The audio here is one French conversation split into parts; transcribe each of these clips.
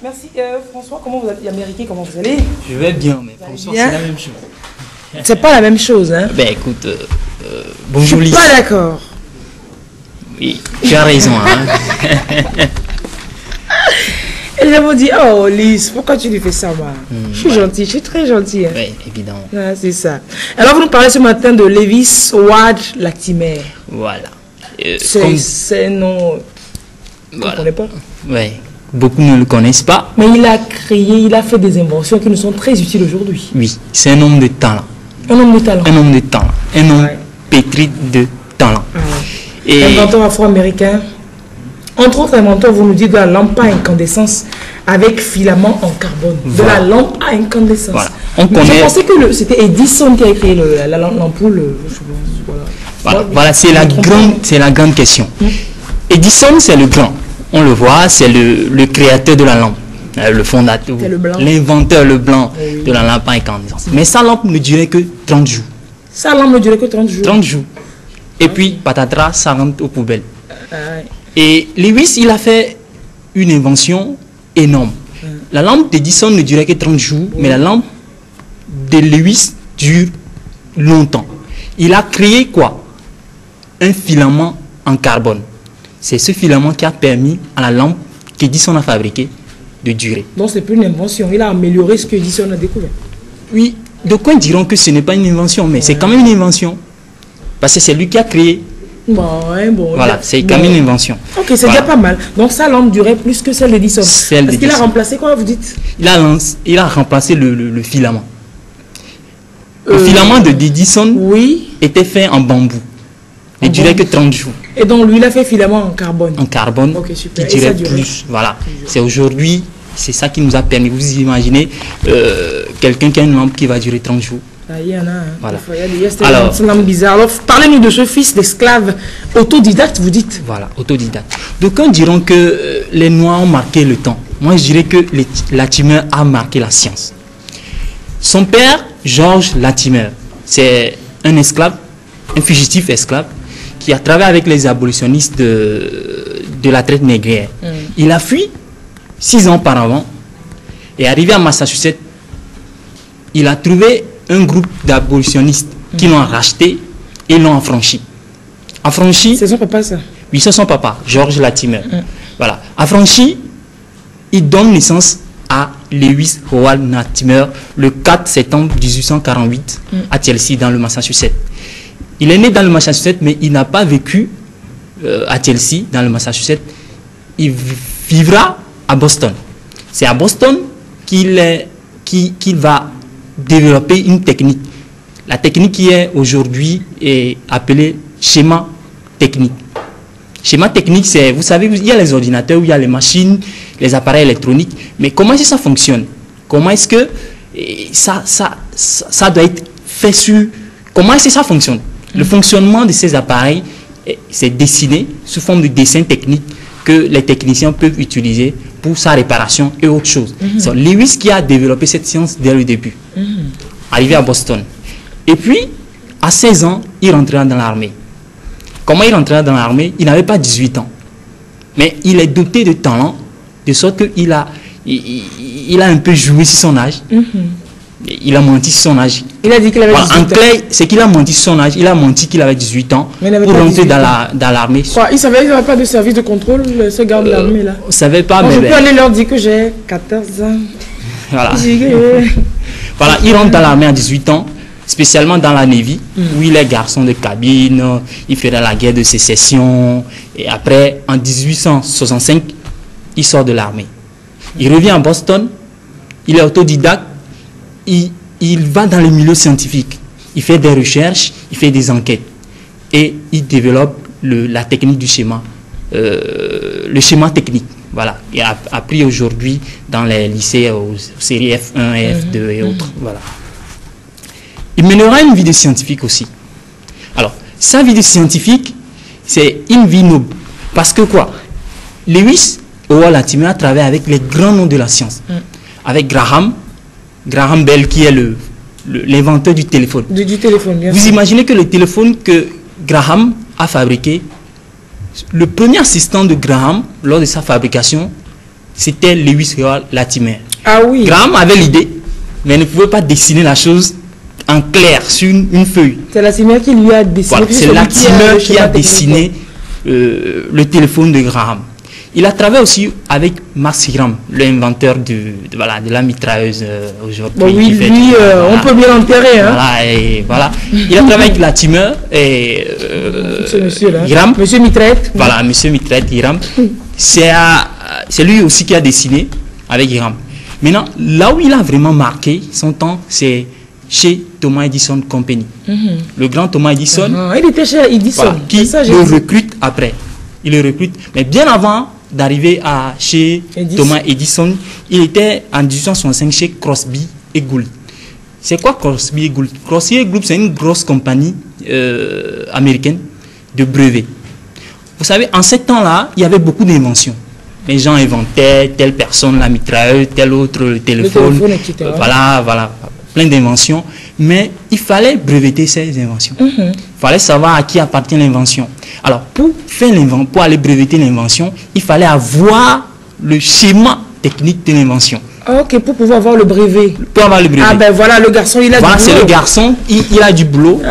Merci François, comment vous allez, Américain, comment vous allez? Je vais bien, mais François, c'est la même chose. C'est pas la même chose, hein? Ben écoute, bonjour Lise. Je suis pas d'accord. Oui, tu as raison, hein. Et ils m'ont dit, oh Lise, pourquoi tu lui fais ça, moi? Je suis gentille, je suis très gentille. Hein? Oui, évidemment. Ah, c'est ça. Alors vous nous parlez ce matin de Lewis Howard Latimer. Voilà. C'est un nom qu'on ne connaît pas. Oui, beaucoup ne le connaissent pas. Mais il a créé, il a fait des inventions qui nous sont très utiles aujourd'hui. Oui, c'est un homme de talent. Un homme de talent. Un homme de talent. Un homme pétri de talent. Et inventeur afro-américain. Entre autres inventeurs, vous nous dites de la lampe à incandescence avec filament en carbone. De la lampe à incandescence. Voilà. On connaît... Je pensais que c'était Edison qui a créé l'ampoule. Voilà, c'est la grande question. Edison, c'est le grand. On le voit, c'est le créateur de la lampe. Le fondateur, l'inventeur, le blanc de la lampe à incandescence. Mais sa lampe ne durait que 30 jours. Sa lampe ne durait que 30 jours. 30 jours. Et puis, patatras, ça rentre aux poubelles. Et Lewis, il a fait une invention énorme. La lampe d'Edison ne durait que 30 jours, mais la lampe de Lewis dure longtemps. Il a créé quoi? Un filament en carbone. C'est ce filament qui a permis à la lampe qu'Edison a fabriquée de durer. Donc c'est plus une invention, il a amélioré ce qu'Edison a découvert. Oui, d'aucuns diront que ce n'est pas une invention, mais c'est quand même une invention. Parce que c'est lui qui a créé. Voilà, c'est quand même une invention. Ok, c'est déjà pas mal. Donc sa lampe durait plus que celle d'Edison. Parce qu'il a remplacé quoi, vous dites? Il a remplacé le filament. Le filament d'Edison était fait en bambou. Il ne durait que 30 jours. Et donc lui, il a fait filament en carbone. En carbone, qui durait plus. Voilà. C'est aujourd'hui, c'est ça qui nous a permis. Vous imaginez quelqu'un qui a une lampe qui va durer 30 jours. Il y en a. Voilà. Il y a des lampes bizarres. Alors, parlez-nous de ce fils d'esclave autodidacte, vous dites. Voilà, autodidacte. D'aucuns diront que les Noirs ont marqué le temps. Moi, je dirais que Latimer a marqué la science. Son père, Georges Latimer, c'est un esclave, un fugitif esclave, qui a travaillé avec les abolitionnistes de la traite négrière. Il a fui 6 ans auparavant et arrivé à Massachusetts, il a trouvé un groupe d'abolitionnistes qui l'ont racheté et l'ont affranchi. C'est son papa, ça? Oui, c'est son papa, Georges Latimer. Voilà. Affranchi, il donne naissance à Lewis Howard Latimer le 4 septembre 1848 à Chelsea, dans le Massachusetts. Il est né dans le Massachusetts, mais il n'a pas vécu à Chelsea, dans le Massachusetts. Il vivra à Boston. C'est à Boston qu'il va développer une technique. La technique qui est aujourd'hui appelée schéma technique. Schéma technique, c'est, vous savez, il y a les ordinateurs, il y a les machines, les appareils électroniques, mais comment est-ce que ça fonctionne? Comment est-ce que ça doit être fait sur... Comment est-ce que ça fonctionne? Le fonctionnement de ces appareils, c'est dessiné sous forme de dessin technique que les techniciens peuvent utiliser pour sa réparation et autre chose. C'est Lewis qui a développé cette science dès le début, arrivé à Boston. Et puis, à 16 ans, il rentrera dans l'armée. Comment il rentrera dans l'armée? Il n'avait pas 18 ans. Mais il est doté de talent, de sorte qu'il a, il a un peu joué sur son âge. Il a menti sur son âge. Il a dit qu'il avait 18 ans. En clair, c'est qu'il a menti sur son âge. Il a menti qu'il avait 18 ans pour rentrer dans l'armée. Il ne savait pas de service de contrôle, ce gars de l'armée là. On ne savait pas, mais... Je peux aller leur dire que j'ai 14 ans. Voilà. Voilà, il rentre dans l'armée à 18 ans, spécialement dans la Navy, où il est garçon de cabine, il fera la guerre de sécession. Et après, en 1865, il sort de l'armée. Il revient à Boston, il est autodidacte. Il va dans le milieu scientifique, il fait des recherches, il fait des enquêtes et il développe la technique du schéma, le schéma technique, voilà, et appris aujourd'hui dans les lycées aux séries F1, F2 et autres, voilà. Il mènera une vie de scientifique aussi. Alors, sa vie de scientifique, c'est une vie noble, parce que quoi? Lewis Howard Latimer a travaillé avec les grands noms de la science, avec Graham Bell, qui est l'inventeur du téléphone. Du téléphone, bien sûr. Vous imaginez que le téléphone que Graham a fabriqué, le premier assistant de Graham, lors de sa fabrication, c'était Lewis Howard Latimer. Ah oui. Graham avait l'idée, mais ne pouvait pas dessiner la chose en clair sur une feuille. C'est Latimer qui lui a dessiné. Voilà, c'est Latimer qui a dessiné le téléphone de Graham. Il a travaillé aussi avec Max Hiram, l'inventeur de la mitrailleuse aujourd'hui. Bon, oui, lui, voilà, on peut bien l'enterrer. Hein. Voilà, et voilà. Il a travaillé avec Latimer et Hiram. Monsieur Mitraillette. Voilà, Monsieur Mitraillette, Hiram. C'est lui aussi qui a dessiné avec Hiram. Maintenant, là où il a vraiment marqué son temps, c'est chez Thomas Edison Company. Le grand Thomas Edison. Il était chez Edison. Voilà, qui le recrute après. Il le recrute, mais bien avant d'arriver chez Thomas Edison, il était en 1865 chez Crosby et Gould. C'est quoi Crosby et Gould? Crosby et Gould, c'est une grosse compagnie américaine de brevets. Vous savez, en ce temps-là, il y avait beaucoup d'inventions. Les gens inventaient telle personne, la mitrailleuse, tel autre, le téléphone, voilà, plein d'inventions. Mais il fallait breveter ces inventions. Il fallait savoir à qui appartient l'invention. Alors, pour aller breveter l'invention, il fallait avoir le schéma technique de l'invention. Ok, pour pouvoir avoir le brevet. Pour avoir le brevet. Ah ben voilà, le garçon, il a du boulot. Voilà, c'est le garçon, il a du boulot.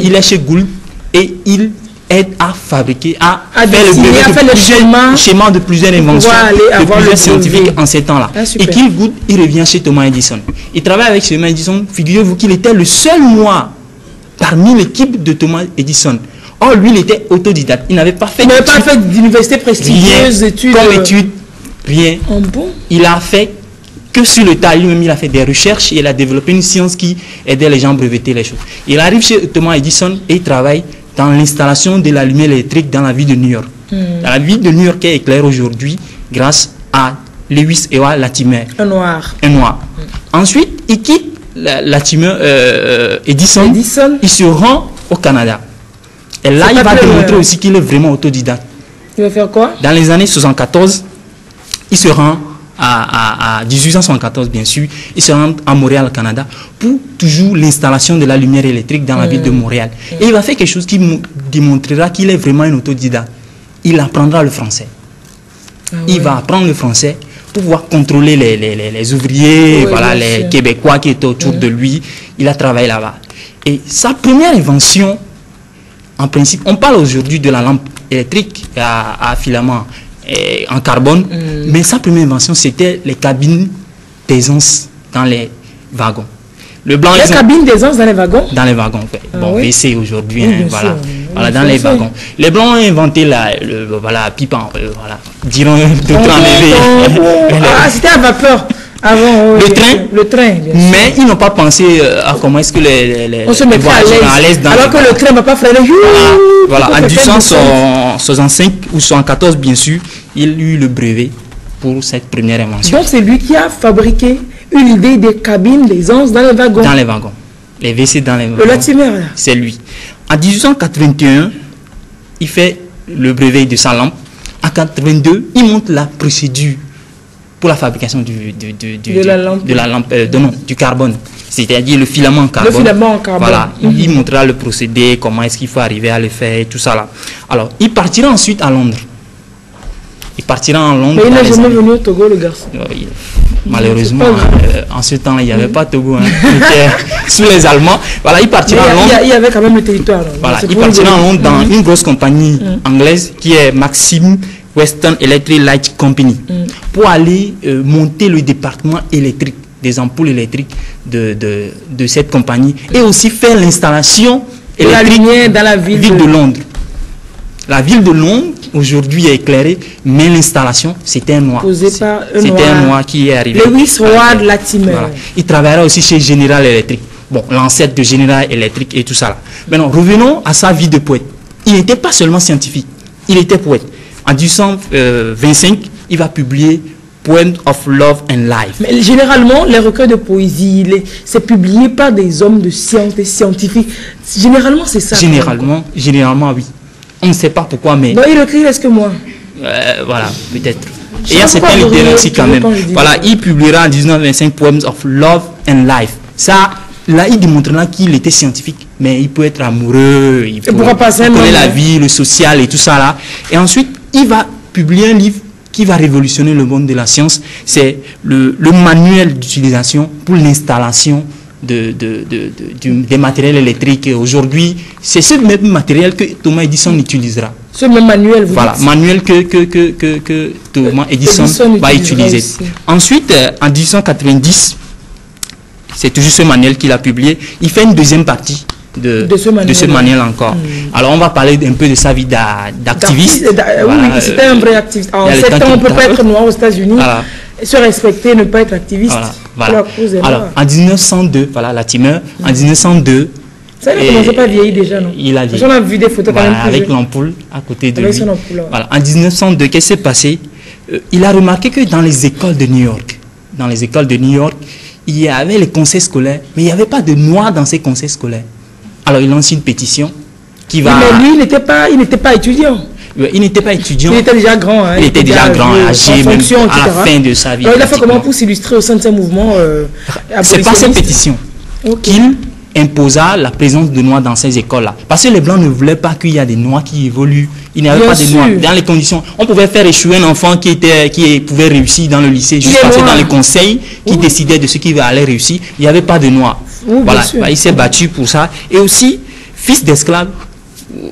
Il est chez Gould et il aide à fabriquer, à faire le brevet schéma de plusieurs inventions, de plusieurs scientifiques en ces temps-là. Et qu'il Gould, il revient chez Thomas Edison. Il travaille avec Thomas Edison. Figurez-vous qu'il était le seul noir parmi l'équipe de Thomas Edison. Or, lui, il était autodidacte. Il n'avait pas fait d'université prestigieuse, études, rien. Bon. Il a fait que sur le tas. Lui-même, il a fait des recherches et il a développé une science qui aidait les gens à breveter les choses. Il arrive chez Thomas Edison et il travaille dans l'installation de la lumière électrique dans la ville de New York. Dans la ville de New York est éclairée aujourd'hui grâce à Lewis Howard Latimer. Un noir. Ensuite, il quitte Latimer, Edison. Il se rend au Canada. Et là, il va démontrer aussi qu'il est vraiment autodidacte. Il va faire quoi? Dans les années 74, il se rend à 1874, bien sûr, il se rend à Montréal, Canada, pour toujours l'installation de la lumière électrique dans la ville de Montréal. Et il va faire quelque chose qui démontrera qu'il est vraiment un autodidacte. Il apprendra le français. Il va apprendre le français pour pouvoir contrôler les ouvriers, les Québécois qui étaient autour de lui. Il a travaillé là-bas. Et sa première invention, en principe, on parle aujourd'hui de la lampe électrique à filament en carbone, mais sa première invention, c'était les cabines d'aisance dans les wagons. Les cabines d'aisance dans les wagons? Dans les wagons, WC aujourd'hui, dans les wagons. Les Blancs ont inventé la pipe diront de train. C'était à vapeur. Avant, le train, mais ils n'ont pas pensé à comment est-ce que on se mettait à l'aise alors que le train ne va pas freiner. Voilà, en 1865 ou 1874, bien sûr, il eut le brevet pour cette première invention. Donc c'est lui qui a fabriqué une idée des cabines d'aisance dans les wagons. Dans les wagons. Les WC dans les wagons. Le Latimer, là. C'est lui. En 1881, il fait le brevet de sa lampe. En 1982, il monte la procédure pour la fabrication de la lampe, du carbone, c'est-à-dire le filament en carbone. Le filament en carbone. Voilà, il montrera le procédé, comment est-ce qu'il faut arriver à le faire, tout ça là. Alors, il partira ensuite à Londres. Il partira en Londres. Mais il n'est jamais venu au Togo, le garçon. Malheureusement, en ce temps, il n'y avait pas Togo. Il était sous les Allemands. Voilà, il partira en Londres. Il y avait quand même le territoire. Voilà, il partira en Londres dans une grosse compagnie anglaise qui est Maxim Western Electric Light Company pour aller monter le département électrique, des ampoules électriques de cette compagnie et aussi faire l'installation électrique dans la ville de Londres. La ville de Londres aujourd'hui est éclairée, mais l'installation c'était un noir. C'était un noir qui est arrivé. Lewis Howard Latimer. Voilà. Il travaillera aussi chez General Electric. Bon, l'ancêtre de General Electric et tout ça là. Maintenant, revenons à sa vie de poète. Il n'était pas seulement scientifique, il était poète. En 1825, il va publier Poems of Love and Life. Mais généralement, les recueils de poésie, c'est publié par des hommes de science, des scientifiques. Généralement, c'est ça. Généralement, oui. On ne sait pas pourquoi, mais... Non, il écrit presque moi. Voilà, peut-être. Et il y a certains littéraires aussi quand même. Voilà, il publiera en 1925 Poems of Love and Life. Ça, là, il démontrera qu'il était scientifique, mais il peut être amoureux, il peut connaître la vie, le social et tout ça là. Et ensuite, il va publier un livre qui va révolutionner le monde de la science, c'est le manuel d'utilisation pour l'installation des matériels électriques. Aujourd'hui, c'est ce même matériel que Thomas Edison utilisera. Ce même manuel, vous voilà, dites. manuel que Thomas Edison va utiliser. Aussi. Ensuite, en 1890, c'est toujours ce manuel qu'il a publié. Il fait une deuxième partie de ce manuel encore. Alors, on va parler un peu de sa vie d'activiste. Oui, c'était un vrai activiste. En 7 ans, on ne peut pas être noir aux États-Unis, se respecter, ne pas être activiste. Voilà. Alors, en 1902, voilà, Latimer, en 1902, ça, il ne commençait pas à vieillir déjà, non? Il a vieilli. On a vu des photos quand même plus avec l'ampoule à côté de avec lui. Son ampoule, voilà. En 1902, qu'est-ce qui s'est passé? Il a remarqué que dans les écoles de New York, il y avait les conseils scolaires, mais il n'y avait pas de noirs dans ces conseils scolaires. Alors, il lance une pétition qui va... Mais lui, il n'était pas étudiant. Il n'était pas étudiant. Il était déjà grand. Hein, il était déjà grand, âgé, même à la fin de sa vie. Alors, il a fait comment pour s'illustrer au sein de ces mouvements c'est pas cette pétition qu'il imposa la présence de noirs dans ces écoles-là. Parce que les blancs ne voulaient pas qu'il y ait des noirs qui évoluent. Il n'y avait pas de noirs. Dans les conditions, on pouvait faire échouer un enfant qui pouvait réussir dans le lycée, juste parce que dans les conseils qui décidaient de ce qui allait réussir, il n'y avait pas de noirs. Voilà, il s'est battu pour ça. Et aussi, fils d'esclave,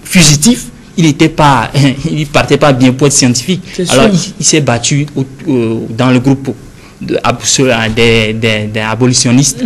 fugitif, il ne partait pas bien pour être scientifique. Alors, il s'est battu dans le groupe des abolitionnistes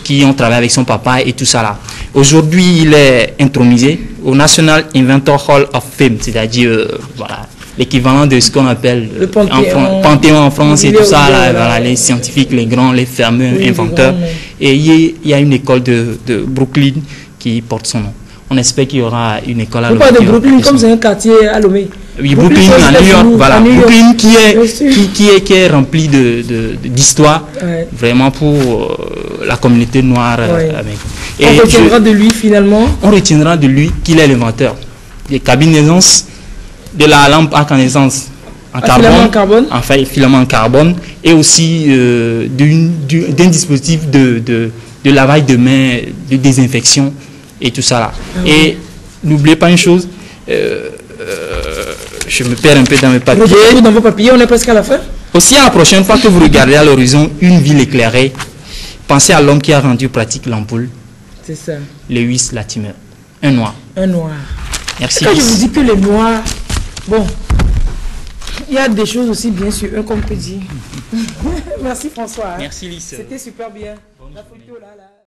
qui ont travaillé avec son papa et tout ça là. Aujourd'hui, il est intronisé au National Inventor Hall of Fame, c'est-à-dire voilà, l'équivalent de ce qu'on appelle le Panthéon en France et tout ça là, voilà, les scientifiques, les grands, les fameux inventeurs. Et il y a une école de Brooklyn qui porte son nom. On espère qu'il y aura une école à Lomé. Vous parlez de Brooklyn comme c'est un quartier à Lomé. Oui, Brooklyn à New York, voilà. Brooklyn qui est rempli d'histoire, vraiment pour la communauté noire américaine. Et on retiendra de lui finalement. On retiendra de lui qu'il est l'inventeur des cabines d'aisance, de la lampe à incandescence en carbone, enfin filament en carbone, et aussi d'un dispositif de lavage de mains, de désinfection et tout ça là. Et n'oubliez pas une chose, je me perds un peu dans mes papiers. Dans vos papiers, on est presque à la fin. Aussi, à la prochaine fois que vous regardez à l'horizon une ville éclairée, pensez à l'homme qui a rendu pratique l'ampoule. C'est ça. Lewis Latimer. Un noir. Un noir. Merci. Quand je vous dis que les noirs, bon, il y a des choses aussi bien sur eux qu'on peut dire. Merci François. Merci Lise. C'était super bien. La photo là.